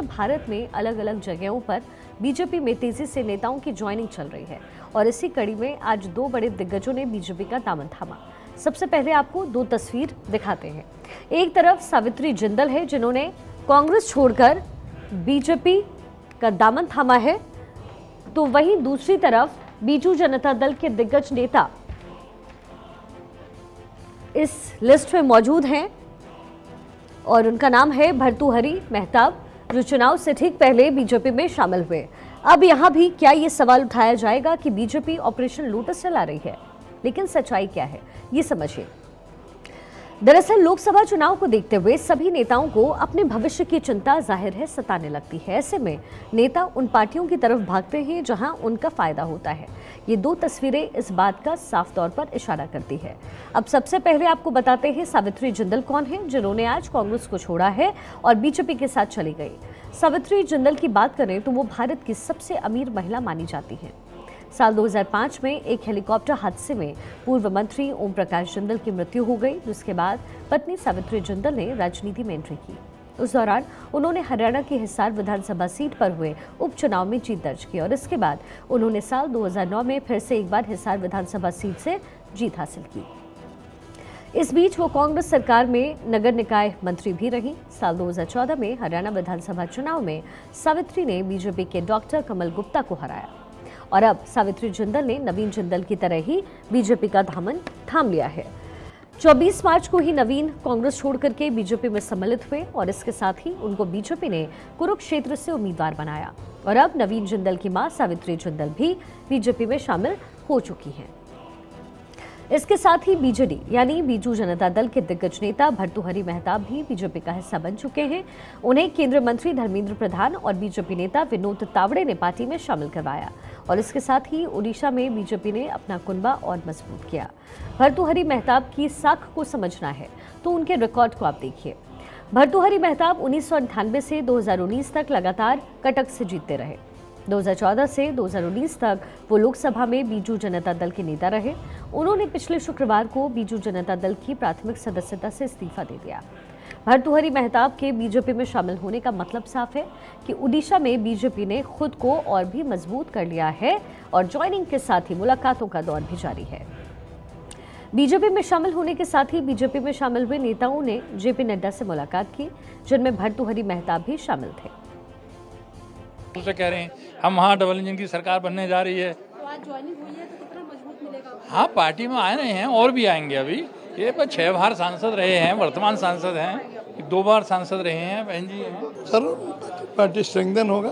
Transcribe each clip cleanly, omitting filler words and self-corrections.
भारत में अलग अलग जगहों पर बीजेपी में तेजी से नेताओं की ज्वाइनिंग चल रही है और इसी कड़ी में आज दो बड़े दिग्गजों ने बीजेपी का दामन थामा। सबसे पहले आपको दो तस्वीर दिखाते हैं। एक तरफ सावित्री जिंदल है जिन्होंने कांग्रेस छोड़कर बीजेपी का दामन थामा है, तो वहीं दूसरी तरफ बीजू जनता दल के दिग्गज नेता इस लिस्ट में मौजूद हैं और उनका नाम है भर्तृहरि महताब, जो चुनाव से ठीक पहले बीजेपी में शामिल हुए। अब यहां भी क्या ये सवाल उठाया जाएगा कि बीजेपी ऑपरेशन लोटस चला रही है, लेकिन सच्चाई क्या है ये समझिए। दरअसल लोकसभा चुनाव को देखते हुए सभी नेताओं को अपने भविष्य की चिंता जाहिर है सताने लगती है। ऐसे में नेता उन पार्टियों की तरफ भागते हैं जहां उनका फायदा होता है। ये दो तस्वीरें इस बात का साफ तौर पर इशारा करती है। अब सबसे पहले आपको बताते हैं सावित्री जिंदल कौन है, जिन्होंने आज कांग्रेस को छोड़ा है और बीजेपी के साथ चली गई। सावित्री जिंदल की बात करें तो वो भारत की सबसे अमीर महिला मानी जाती है। साल 2005 में एक हेलीकॉप्टर हादसे में पूर्व मंत्री ओम प्रकाश जिंदल की मृत्यु हो गई, जिसके बाद पत्नी सावित्री जिंदल ने राजनीति में एंट्री की। उस दौरान उन्होंने हरियाणा की हिसार विधानसभा सीट पर हुए उपचुनाव में जीत दर्ज की और इसके बाद उन्होंने साल 2009 में फिर से एक बार हिसार विधानसभा सीट से जीत हासिल की। इस बीच वो कांग्रेस सरकार में नगर निकाय मंत्री भी रही। साल 2014 में हरियाणा विधानसभा चुनाव में सावित्री ने बीजेपी के डॉक्टर कमल गुप्ता को हराया और अब सावित्री जिंदल ने नवीन जिंदल की तरह ही बीजेपी का दामन थाम लिया है। 24 मार्च को ही नवीन कांग्रेस छोड़ करके बीजेपी में सम्मिलित हुए और इसके साथ ही उनको बीजेपी ने कुरुक्षेत्र से उम्मीदवार बनाया और अब नवीन जिंदल की मां सावित्री जिंदल भी बीजेपी में शामिल हो चुकी हैं। इसके साथ ही बीजेडी यानी बीजू जनता दल के दिग्गज नेता भर्तृहरि महताब भी बीजेपी का हिस्सा बन चुके हैं। उन्हें केंद्रीय मंत्री धर्मेंद्र प्रधान और बीजेपी नेता विनोद तावड़े ने पार्टी में शामिल करवाया और इसके साथ ही ओडिशा में बीजेपी ने अपना कुनबा और मजबूत किया। भर्तृहरि महताब की साख को समझना है तो उनके रिकॉर्ड को आप देखिए। भर्तृहरि महताब 1998 से 2019 तक लगातार कटक से जीतते रहे। 2014 से 2019 तक वो लोकसभा में बीजू जनता दल के नेता रहे। उन्होंने पिछले शुक्रवार को बीजू जनता दल की प्राथमिक सदस्यता से इस्तीफा दे दिया। भर्तृहरि महताब के बीजेपी में शामिल होने का मतलब साफ है कि ओडिशा में बीजेपी ने खुद को और भी मजबूत कर लिया है और ज्वाइनिंग के साथ ही मुलाकातों का दौर भी जारी है। बीजेपी में शामिल होने के साथ ही बीजेपी में शामिल हुए नेताओं ने जेपी नड्डा से मुलाकात की, जिनमें भर्तृहरि महताब भी शामिल थे। उसे कह रहे हैं हम वहाँ डबल इंजन की सरकार बनने जा रही है। तो आज ज्वाइनिंग हुई है तो कितना मजबूत मिलेगा? हाँ, पार्टी में आए रहे हैं और भी आएंगे। अभी ये पर 6 बार सांसद रहे हैं, वर्तमान सांसद हैं, 2 बार सांसद रहे हैं, बहन जी हैं। सर पार्टी स्ट्रेंथन होगा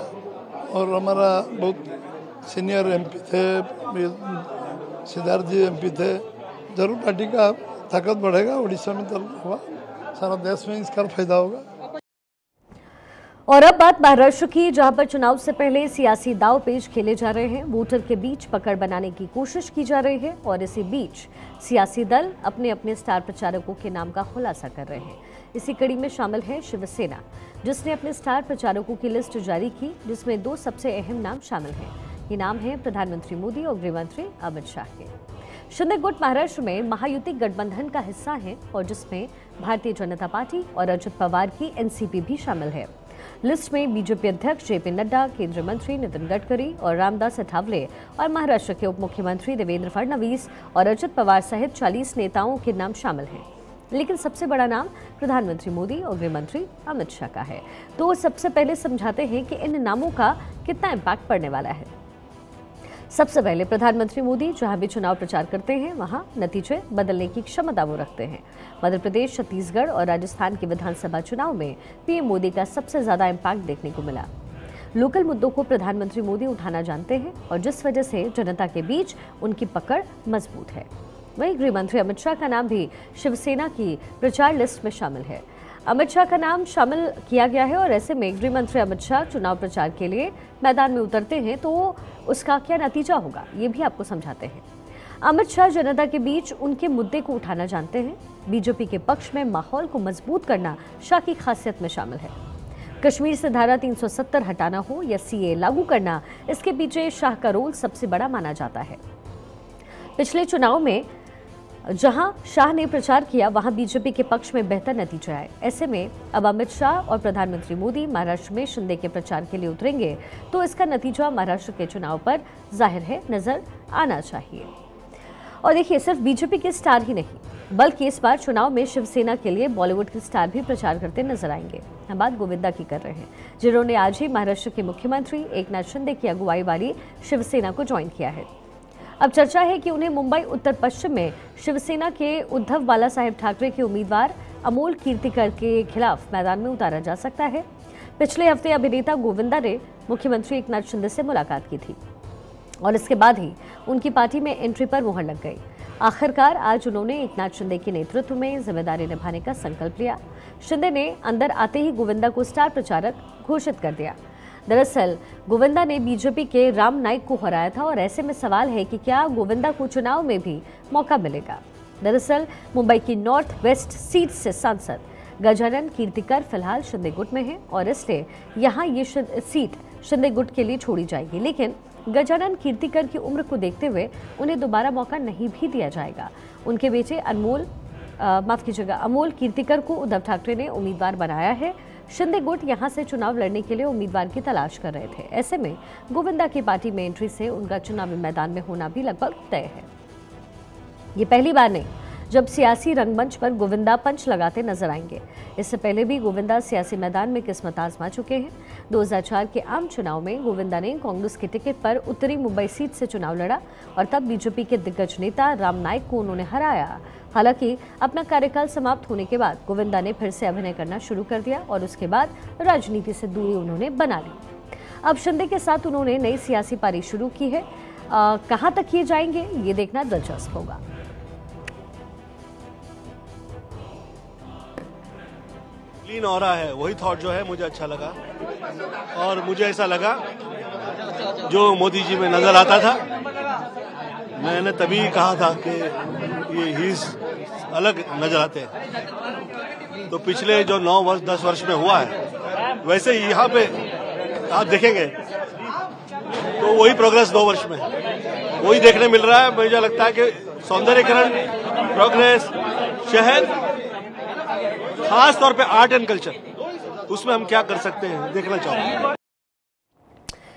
और हमारा बहुत सीनियर एमपी थे, सिद्धार्थ जी एमपी थे, जरूर पार्टी का ताकत बढ़ेगा। उड़ीसा में तो हुआ, सारा देश में इसका फायदा होगा। और अब बात महाराष्ट्र की, जहां पर चुनाव से पहले सियासी दाव पेच खेले जा रहे हैं। वोटर के बीच पकड़ बनाने की कोशिश की जा रही है और इसी बीच सियासी दल अपने अपने स्टार प्रचारकों के नाम का खुलासा कर रहे हैं। इसी कड़ी में शामिल है शिवसेना, जिसने अपने स्टार प्रचारकों की लिस्ट जारी की, जिसमें 2 सबसे अहम नाम शामिल हैं। ये नाम है प्रधानमंत्री मोदी और गृह मंत्री अमित शाह के। शिंदे गुट महाराष्ट्र में महायुति गठबंधन का हिस्सा है और जिसमें भारतीय जनता पार्टी और अजित पवार की एनसीपी भी शामिल है। लिस्ट में बीजेपी अध्यक्ष जेपी नड्डा, केंद्रीय मंत्री नितिन गडकरी और रामदास अठावले और महाराष्ट्र के उप मुख्यमंत्री देवेंद्र फडणवीस और अजित पवार सहित 40 नेताओं के नाम शामिल हैं। लेकिन सबसे बड़ा नाम प्रधानमंत्री मोदी और गृह मंत्री अमित शाह का है। तो सबसे पहले समझाते हैं कि इन नामों का कितना इम्पैक्ट पड़ने वाला है। सबसे पहले प्रधानमंत्री मोदी जहां भी चुनाव प्रचार करते हैं वहां नतीजे बदलने की क्षमता वो रखते हैं। मध्य प्रदेश, छत्तीसगढ़ और राजस्थान के विधानसभा चुनाव में पीएम मोदी का सबसे ज्यादा इम्पैक्ट देखने को मिला। लोकल मुद्दों को प्रधानमंत्री मोदी उठाना जानते हैं और जिस वजह से जनता के बीच उनकी पकड़ मजबूत है। वहीं गृह मंत्री अमित शाह का नाम भी शिवसेना की प्रचार लिस्ट में शामिल है। अमित शाह का नाम शामिल किया गया है और ऐसे में गृह मंत्री अमित शाह चुनाव प्रचार के लिए मैदान में उतरते हैं तो उसका क्या नतीजा होगा ये भी आपको समझाते हैं। अमित शाह जनता के बीच उनके मुद्दे को उठाना जानते हैं। बीजेपी के पक्ष में माहौल को मजबूत करना शाह की खासियत में शामिल है। कश्मीर से धारा 370 हटाना हो या सीए लागू करना, इसके पीछे शाह का रोल सबसे बड़ा माना जाता है। पिछले चुनाव में जहां शाह ने प्रचार किया वहां बीजेपी के पक्ष में बेहतर नतीजे आए। ऐसे में अब अमित शाह और प्रधानमंत्री मोदी महाराष्ट्र में शिंदे के प्रचार के लिए उतरेंगे तो इसका नतीजा महाराष्ट्र के चुनाव पर जाहिर है नजर आना चाहिए। और देखिए, सिर्फ बीजेपी के स्टार ही नहीं बल्कि इस बार चुनाव में शिवसेना के लिए बॉलीवुड के स्टार भी प्रचार करते नजर आएंगे। हम बात गोविंदा की कर रहे हैं, जिन्होंने आज ही महाराष्ट्र के मुख्यमंत्री एकनाथ शिंदे की अगुवाई वाली शिवसेना को ज्वाइन किया है। अब चर्चा है कि उन्हें मुंबई उत्तर पश्चिम में शिवसेना के उद्धव बालासाहेब ठाकरे के उम्मीदवार अमोल कीर्तिकर के खिलाफ मैदान में उतारा जा सकता है। पिछले हफ्ते अभिनेता गोविंदा ने मुख्यमंत्री एकनाथ शिंदे से मुलाकात की थी और इसके बाद ही उनकी पार्टी में एंट्री पर मुहर लग गई। आखिरकार आज उन्होंने एकनाथ शिंदे के नेतृत्व में जिम्मेदारी निभाने का संकल्प लिया। शिंदे ने अंदर आते ही गोविंदा को स्टार प्रचारक घोषित कर दिया। दरअसल गोविंदा ने बीजेपी के राम नाईक को हराया था और ऐसे में सवाल है कि क्या गोविंदा को चुनाव में भी मौका मिलेगा। दरअसल मुंबई की नॉर्थ वेस्ट सीट से सांसद गजानन कीर्तिकर फिलहाल शिंदे गुट में है और इसलिए यहाँ ये सीट शिंदे गुट के लिए छोड़ी जाएगी। लेकिन गजानन कीर्तिकर की उम्र को देखते हुए उन्हें दोबारा मौका नहीं भी दिया जाएगा। उनके बेटे अमोल कीर्तिकर को उद्धव ठाकरे ने उम्मीदवार बनाया है। शिंदे गुट यहां से चुनाव लड़ने के लिए उम्मीदवार की तलाश कर रहे थे। ऐसे में गोविंदा की पार्टी में एंट्री से उनका चुनावी मैदान में होना भी लगभग तय है। ये पहली बार नहीं जब सियासी रंगमंच पर गोविंदा पंच लगाते नजर आएंगे। इससे पहले भी गोविंदा सियासी मैदान में किस्मत आजमा चुके हैं। 2004 के आम चुनाव में गोविंदा ने कांग्रेस के टिकट पर उत्तरी मुंबई सीट से चुनाव लड़ा और तब बीजेपी के दिग्गज नेता राम नाईक को उन्होंने हराया। हालांकि अपना कार्यकाल समाप्त होने के बाद गोविंदा ने फिर से अभिनय करना शुरू कर दिया और उसके बाद राजनीति से दूरी उन्होंने बना ली। अब शिंदे के साथ उन्होंने नई सियासी पारी शुरू की है। कहां तक ये जाएंगे ये देखना दिलचस्प होगा। क्लीन ऑरा है, वही थॉट जो है मुझे अच्छा लगा और मुझे ऐसा लगा जो मोदी जी में नजर आता था। मैंने तभी कहा था कि ये हीज अलग नजर आते हैं। तो पिछले जो 9 वर्ष 10 वर्ष में हुआ है वैसे ही यहाँ पे आप देखेंगे तो वही प्रोग्रेस 2 वर्ष में वही देखने मिल रहा है। मुझे लगता है कि सौंदर्यीकरण, प्रोग्रेस, शहर, खास तौर पे आर्ट एंड कल्चर, उसमें हम क्या कर सकते हैं देखना चाहूंगा।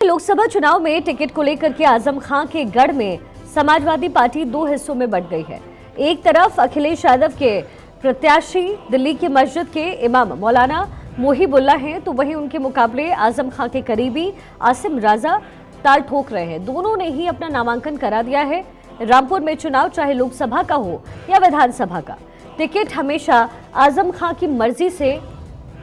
लोकसभा चुनाव में टिकट को लेकर के आजम खां के गढ़ में समाजवादी पार्टी 2 हिस्सों में बंट गई है। एक तरफ अखिलेश यादव के प्रत्याशी दिल्ली की मस्जिद के इमाम मौलाना मोहिबुल्ला हैं, तो वहीं उनके मुकाबले आजम खां के करीबी आसिम राजा ताल ठोक रहे हैं। दोनों ने ही अपना नामांकन करा दिया है। रामपुर में चुनाव चाहे लोकसभा का हो या विधानसभा का, टिकट हमेशा आजम खां की मर्जी से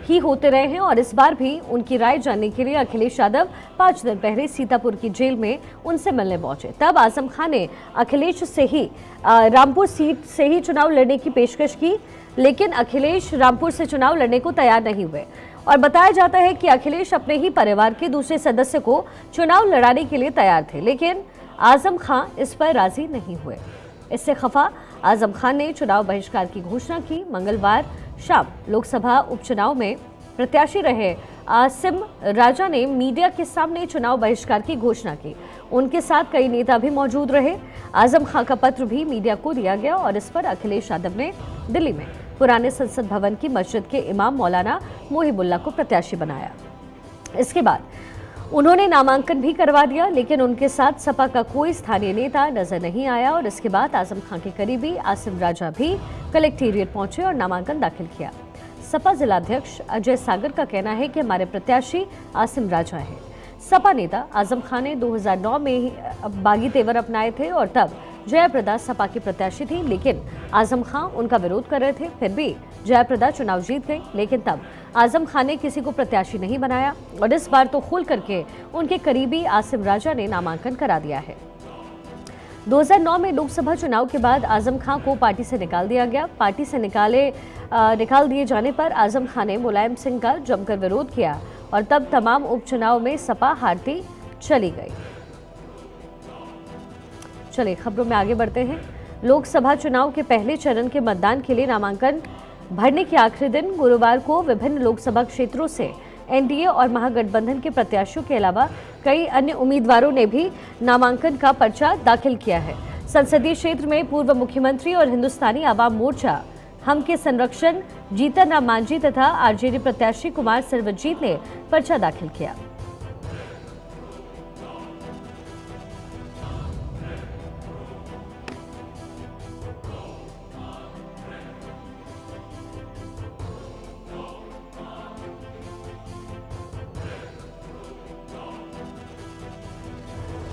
ही होते रहे हैं और इस बार भी उनकी राय जानने के लिए अखिलेश यादव 5 दिन पहले सीतापुर की जेल में उनसे मिलने पहुंचे। तब आजम खां ने अखिलेश से ही रामपुर सीट से ही चुनाव लड़ने की पेशकश की, लेकिन अखिलेश रामपुर से चुनाव लड़ने को तैयार नहीं हुए और बताया जाता है कि अखिलेश अपने ही परिवार के दूसरे सदस्य को चुनाव लड़ाने के लिए तैयार थे, लेकिन आजम खां इस पर राजी नहीं हुए। इससे खफा आजम खान ने चुनाव बहिष्कार की घोषणा की। मंगलवार शाम लोकसभा उपचुनाव में प्रत्याशी रहे आसिम राजा ने मीडिया के सामने चुनाव बहिष्कार की घोषणा की। उनके साथ कई नेता भी मौजूद रहे। आजम खान का पत्र भी मीडिया को दिया गया और इस पर अखिलेश यादव ने दिल्ली में पुराने संसद भवन की मस्जिद के इमाम मौलाना मोहिबुल्ला को प्रत्याशी बनाया। इसके बाद उन्होंने नामांकन भी करवा दिया, लेकिन उनके साथ सपा का कोई स्थानीय नेता नजर नहीं आया और इसके बाद आजम खान के करीबी आसिम राजा भी कलेक्टेरिएट पहुंचे और नामांकन दाखिल किया। सपा जिलाध्यक्ष अजय सागर का कहना है कि हमारे प्रत्याशी आसिम राजा है। सपा नेता आजम खान ने 2009 में ही बागी तेवर अपनाए थे और तब जयाप्रदा सपा की प्रत्याशी थी, लेकिन आजम खान उनका विरोध कर रहे थे। फिर भी जयाप्रदा चुनाव जीत गई, लेकिन तब आजम खान ने किसी को प्रत्याशी नहीं बनाया और इस बार तो खुल करके उनके करीबी आसिम राजा ने नामांकन करा दिया है। 2009 में लोकसभा चुनाव के बाद आजम खान को पार्टी से निकाल दिया गया। पार्टी से निकाल दिए जाने पर आजम खान ने मुलायम सिंह का जमकर विरोध किया और तब तमाम उपचुनाव में सपा हारती चली गई। चलिए खबरों में आगे बढ़ते हैं। लोकसभा चुनाव के पहले चरण के मतदान के लिए नामांकन भरने के आखिरी दिन गुरुवार को विभिन्न लोकसभा क्षेत्रों से एनडीए और महागठबंधन के प्रत्याशियों के अलावा कई अन्य उम्मीदवारों ने भी नामांकन का पर्चा दाखिल किया है। संसदीय क्षेत्र में पूर्व मुख्यमंत्री और हिंदुस्तानी आवाम मोर्चा हम के संरक्षण जीतन राम मांझी तथा आरजेडी प्रत्याशी कुमार सर्वजीत ने पर्चा दाखिल किया।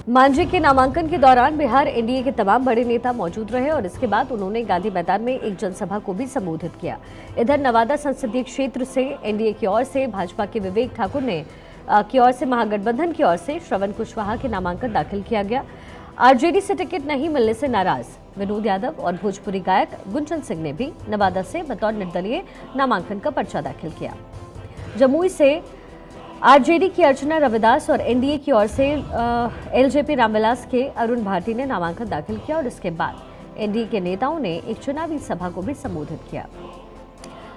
मांझी के नामांकन के दौरान बिहार एनडीए के तमाम बड़े नेता मौजूद रहे और इसके बाद उन्होंने गांधी मैदान में एक जनसभा को भी संबोधित किया। इधर नवादा संसदीय क्षेत्र से एनडीए की ओर से भाजपा के विवेक ठाकुर ने की ओर से महागठबंधन की ओर से श्रवण कुशवाहा के नामांकन दाखिल किया गया। आरजेडी से टिकट नहीं मिलने से नाराज विनोद यादव और भोजपुरी गायक गुंजन सिंह ने भी नवादा से बतौर निर्दलीय नामांकन का पर्चा दाखिल किया। जमुई से आरजेडी की अर्चना रविदास और एनडीए की ओर से एलजेपी रामविलास के अरुण भारती ने नामांकन दाखिल किया और इसके बाद एनडीए के नेताओं ने एक चुनावी सभा को भी संबोधित किया।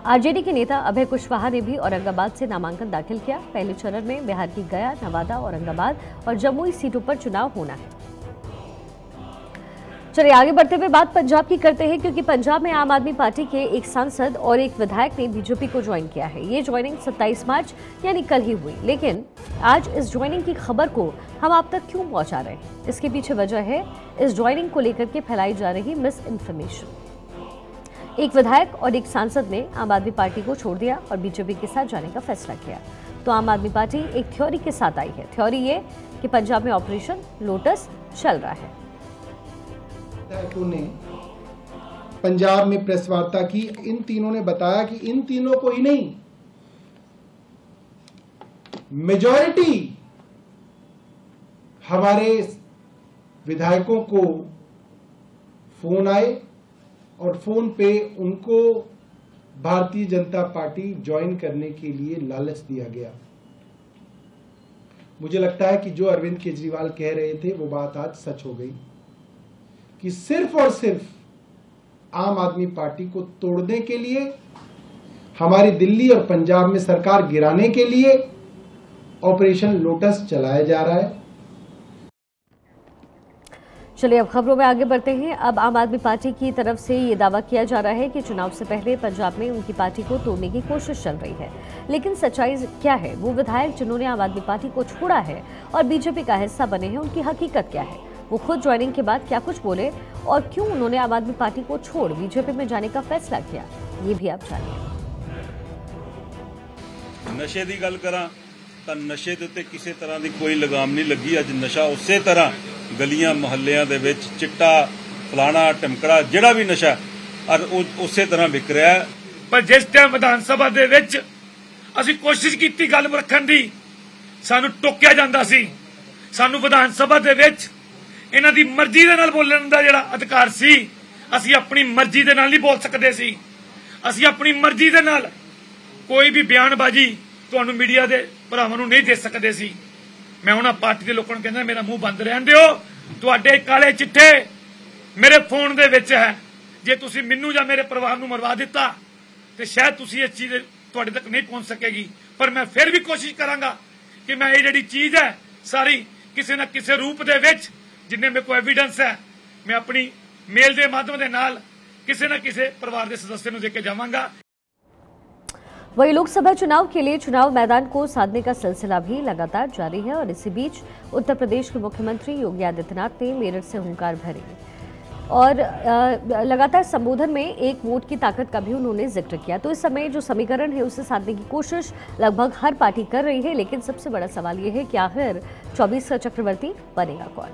आरजेडी के नेता अभय कुशवाहा ने भी औरंगाबाद से नामांकन दाखिल किया। पहले चरण में बिहार की गया, नवादा, औरंगाबाद और जमुई सीटों पर चुनाव होना है। चलिए आगे बढ़ते हुए बात पंजाब की करते हैं, क्योंकि पंजाब में आम आदमी पार्टी के एक सांसद और एक विधायक ने बीजेपी को ज्वाइन किया है। ये ज्वाइनिंग 27 मार्च यानी कल ही हुई, लेकिन आज इस ज्वाइनिंग की खबर को हम आप तक क्यों पहुंचा रहे हैं? इसके पीछे वजह है इस ज्वाइनिंग को लेकर के फैलाई जा रही मिस इन्फॉर्मेशन। एक विधायक और एक सांसद ने आम आदमी पार्टी को छोड़ दिया और बीजेपी के साथ जाने का फैसला किया। तो आम आदमी पार्टी एक थ्योरी के साथ आई है। थ्योरी ये कि पंजाब में ऑपरेशन लोटस चल रहा है। विधायकों ने पंजाब में प्रेस वार्ता की। इन तीनों ने बताया कि इन तीनों को ही नहीं, मेजॉरिटी हमारे विधायकों को फोन आए और फोन पे उनको भारतीय जनता पार्टी ज्वाइन करने के लिए लालच दिया गया। मुझे लगता है कि जो अरविंद केजरीवाल कह रहे थे वो बात आज सच हो गई कि सिर्फ और सिर्फ आम आदमी पार्टी को तोड़ने के लिए, हमारी दिल्ली और पंजाब में सरकार गिराने के लिए ऑपरेशन लोटस चलाया जा रहा है। चलिए अब खबरों में आगे बढ़ते हैं। अब आम आदमी पार्टी की तरफ से ये दावा किया जा रहा है कि चुनाव से पहले पंजाब में उनकी पार्टी को तोड़ने की कोशिश चल रही है, लेकिन सच्चाई क्या है? वो विधायक जिन्होंने आम आदमी पार्टी को छोड़ा है और बीजेपी का हिस्सा बने हैं, उनकी हकीकत क्या है? वो खुद ज्वाइनिंग के बाद क्या कुछ बोले और क्यों उन्होंने आम आदमी पार्टी को छोड़ बीजेपी में जाने का फैसला किया, ये भी आप जानिए। नशे की गल करा तो नशे के उत्ते किसी तरह की कोई लगाम नहीं लगी। अज नशा उस तरह गलियां मुहल्लियां दे विच चिट्टा फलाना टमकड़ा जिहड़ा भी नशा और उस तरह विक रहा है। पर जिस टाइम विधान सभा दे विच असीं कोशिश की गल रखण दी, सानू टोकिया जांदा सी। सानू विधान सभा दे विच इन्हां दी मर्जी दे नाल बोलण दा जिहड़ा अधिकार सी, असीं अपनी मर्जी दे नाल नहीं बोल सकदे सी। असीं अपनी मर्जी दे नाल कोई भी बयानबाजी तुहानू मीडिया दे भरावां नू नहीं दे सकदे सी। मैं उन्हां पार्टी दे लोकां नू कहंदा मेरा मूंह बंद रहण दिओ। तुहाडे काले चिट्ठे मेरे फोन दे विच है। जे तुसीं मैनू जां मेरे परिवार नू मरवा दित्ता ते शायद तुसीं इस चीज़ तुहाडे तक नहीं पहुंच सकेगी, पर मैं फिर भी कोशिश करांगा कि मैं ये जिहड़ी चीज़ है सारी किसी न किसी रूप दे विच जिन्ने मेरे को एविडेंस है, मैं अपनी मेल के माध्यम के नाल किसी न किसी परिवार के सदस्य को देके जावांगा। वही लोकसभा चुनाव के लिए चुनाव मैदान को साधने का सिलसिला भी लगातार जारी है और इसी बीच उत्तर प्रदेश के मुख्यमंत्री योगी आदित्यनाथ ने मेरठ से हुंकार भरी और लगातार संबोधन में एक वोट की ताकत का भी उन्होंने जिक्र किया। तो इस समय जो समीकरण है उसे साधने की कोशिश लगभग हर पार्टी कर रही है, लेकिन सबसे बड़ा सवाल ये है कि आखिर 24 का चक्रवर्ती बनेगा कौन?